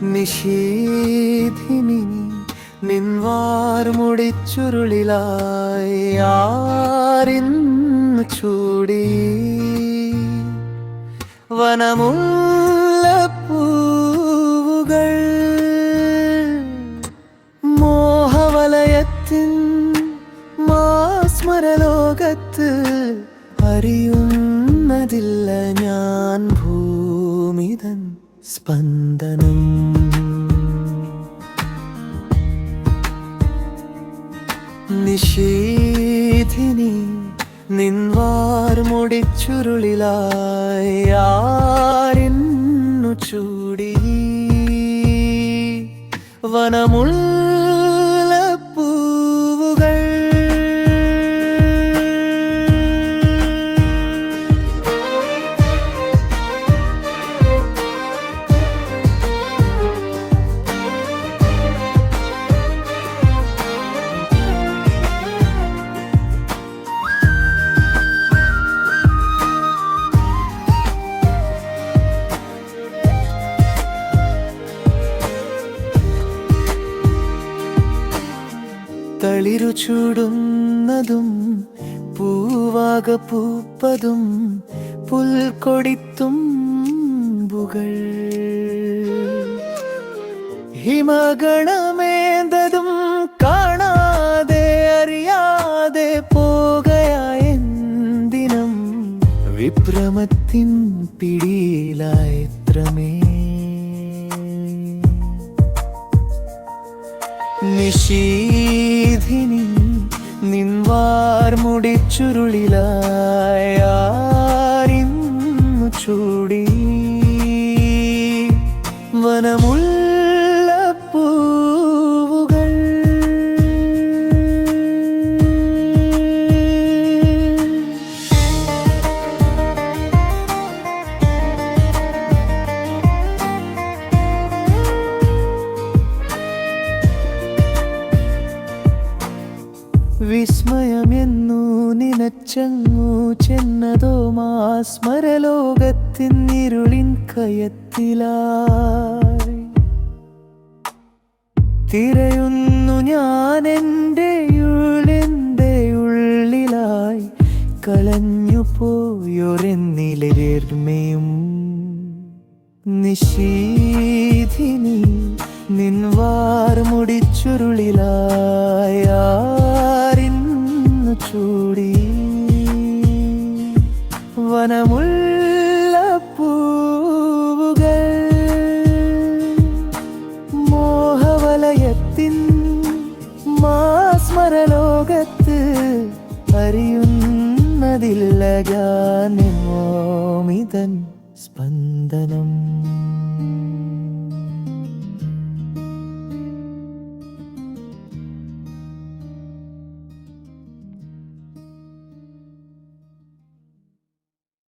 നിശീധിനി നിൻവാർമുടിച്ചുരുളിലായി ആരിന്നു ചൂടി വനമുല്ലപ്പൂവുകൾ മോഹവലയത്തിൻ മാസ്മരലോകത്ത് അറിയുന്നതില്ല ഞാൻ ഭൂമിതൻ സ്പന്ദനം. നിശീധിനി നിൻവാർമുടിച്ചുരുളിലായി ആരിന്നു ചൂടി വനമുല്ലപ്പൂവുകൾ തളിരു ചൂടുന്നതും പൂവാക പൂപ്പതും പുൽക്കൊടിത്തുമ്പുകൾ ഹിമഗണമേന്തതും കാണാതെ അറിയാതെ പോകയായെന്തിനും വിഭ്രമത്തിൻ പിടിയിലായത്രമേ. നിശീധിനി നിൻവാർമുടിച്ചുരുളിലായി ആരിന്നു ചൂടി വനമുല്ലപ്പൂവുകൾ വിസ്മയമെന്നു നിനച്ചങ്ങു ചെന്നതോ മാസ്മരലോകത്തിൻ ഇരുളിൻ കയത്തിലായി തിരയുന്നു ഞാൻ എൻ്റെ ഉള്ളിലായി കളഞ്ഞു പോയൊരെന്നിലേർമയും. നിശീധിനി നിൻവാർമുടിച്ചുരുളിലായി ആരിന്നു ചൂടി വനമുല്ലപ്പൂവുകൾ മോഹവലയത്തിൻ മാസ്മരലോകത്ത് അറിയുന്നതില്ല ഗാനമോമിതൻ സ്പന്ദനം.